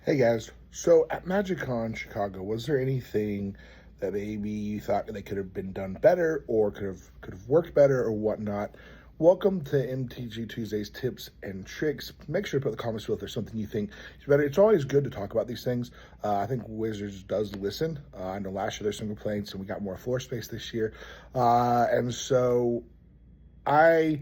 Hey guys, so at MagicCon Chicago, was there anything that maybe you thought they could have been done better, or could have worked better, or whatnot? Welcome to MTG Tuesday's tips and tricks. Make sure to put in the comments below if there's something you think is better. It's always good to talk about these things. I think Wizards does listen. I know last year there's some complaints, and we got more floor space this year, and so I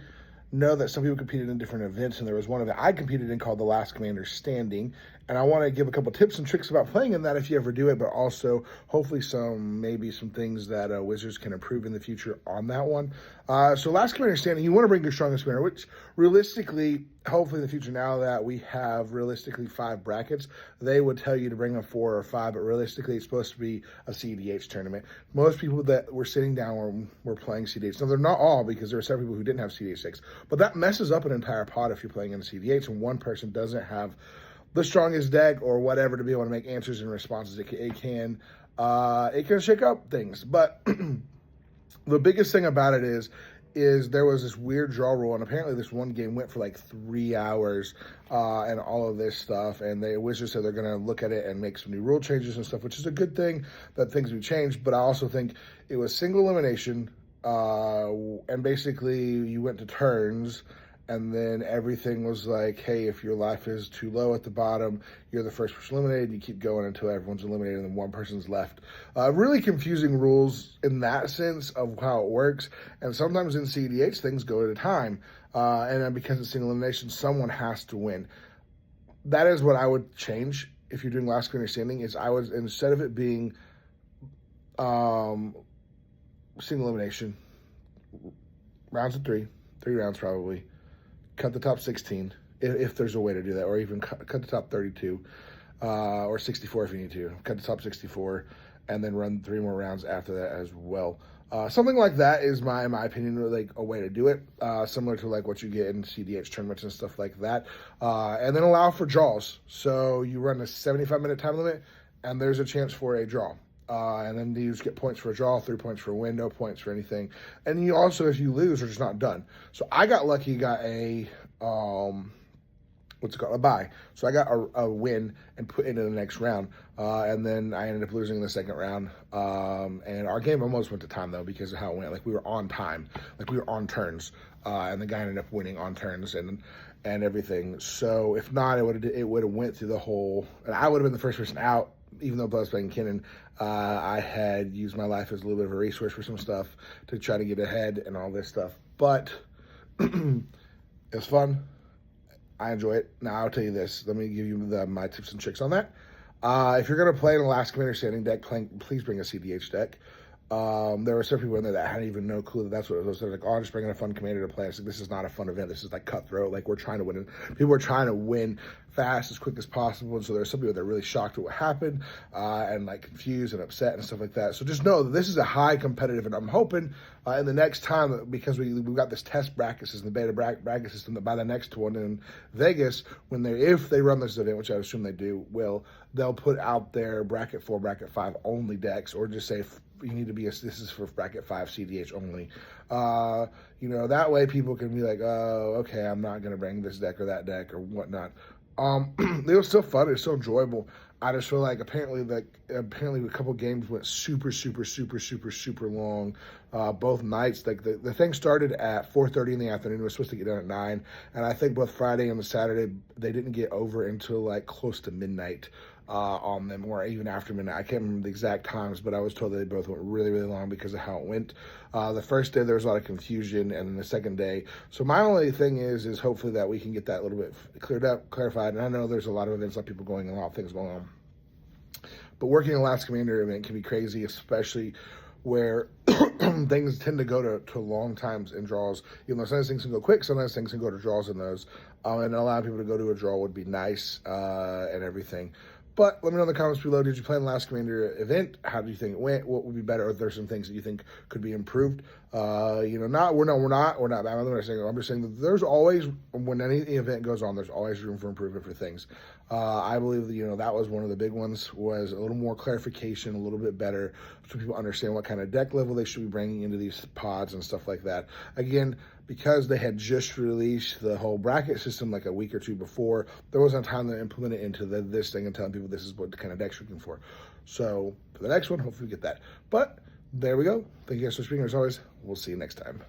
know that some people competed in different events, and there was one event I competed in called the Last Commander Standing, and I want to give a couple tips and tricks about playing in that if you ever do it, but also hopefully maybe some things that Wizards can improve in the future on that one. So Last Commander Standing, you want to bring your strongest commander, which realistically, hopefully in the future, now that we have realistically 5 brackets, they would tell you to bring a 4 or 5, but realistically it's supposed to be a CDH tournament. Most people that were sitting down were playing CDH. Now they're not all, because there are several people who didn't have CDH 6, but that messes up an entire pot if you're playing in a CDH and one person doesn't have the strongest deck or whatever to be able to make answers and responses. It can shake up things. But the biggest thing about it is there was this weird draw rule, and apparently this one game went for like 3 hours and all of this stuff, and the Wizards said they're going to look at it and make some new rule changes and stuff, which is a good thing that things have changed. But I also think it was single elimination, and basically you went to turns, and then everything was like, hey, if your life is too low at the bottom, you're the first person eliminated. You keep going until everyone's eliminated and then one person's left. Really confusing rules in that sense of how it works. And sometimes in CDH, things go at a time. And then because it's single elimination, someone has to win. That is what I would change if you're doing Last Commander Standing, is I would, instead of it being single elimination, rounds of 3 rounds probably, cut the top 16 if there's a way to do that, or even cut the top 32 or 64 if you need to. Cut the top 64 and then run 3 more rounds after that as well. Something like that is in my opinion, like a way to do it, similar to like what you get in CDH tournaments and stuff like that. And then allow for draws. So you run a 75-minute time limit, and there's a chance for a draw. And then you just get points for a draw, 3 points for a win, no points for anything. And you also, if you lose, are just not done. So I got lucky, got a, a bye. So I got a win and put into the next round. And then I ended up losing in the second round. And our game almost went to time, though, because of how it went. Like, we were on time. Like, we were on turns. And the guy ended up winning on turns and everything. So if not, it would have went through the whole, and I would have been the first person out. Even though I was playing Kinnan, I had used my life as a little bit of a resource for some stuff to try to get ahead and all this stuff. But it was fun. I enjoy it. Now, I'll tell you this. Let me give you my tips and tricks on that. If you're going to play in a Last Commander Standing deck, please bring a CDH deck. There were some people in there that hadn't even no clue that that's what it was. They're like, oh, I'm just bringing a fun commander to play. I said, this is not a fun event. This is like cutthroat. Like, we're trying to win. People are trying to win fast, as quick as possible. And so there's some people that are really shocked at what happened, and like confused and upset and stuff like that. So just know that this is a high competitive, and I'm hoping in the next time, because we've got this test bracket system, the beta bracket system, that by the next one in Vegas, if they run this event, which I assume they do, they'll put out their bracket 4, bracket 5 only decks, or just say, you need to be this is for bracket 5 CDH only. That way people can be like, oh, okay, I'm not going to bring this deck or that deck or whatnot. It was still fun. It was still enjoyable. I just feel like apparently a couple games went super, super, super, super, super long. Both nights, like the thing started at 4:30 in the afternoon. It was supposed to get done at 9, and I think both Friday and the Saturday they didn't get over until like close to midnight on them, or even after midnight. I can't remember the exact times, but I was told that they both went really, really long because of how it went. The first day there was a lot of confusion, and then the second day. So my only thing is hopefully that we can get that a little bit cleared up, clarified. And I know there's a lot of events, a lot of people going, and a lot of things going on. But working a Last Commander event can be crazy, especially where things tend to go to long times in draws. Sometimes things can go quick, sometimes things can go to draws in those. And allowing people to go to a draw would be nice and everything. But let me know in the comments below, did you play in the Last Commander event? How do you think it went? What would be better? Are there some things that you think could be improved? We're not bad. I'm just saying that there's always, when any event goes on, there's always room for improvement for things. I believe that, that was one of the big ones, was a little more clarification, a little bit better, so people understand what kind of deck level they should be bringing into these pods and stuff like that. Again, because they had just released the whole bracket system like a week or two before, there wasn't time to implement it into this thing and telling people this is what kind of decks you're looking for. So for the next one, hopefully we get that. But there we go. Thank you guys for speaking. As always, we'll see you next time.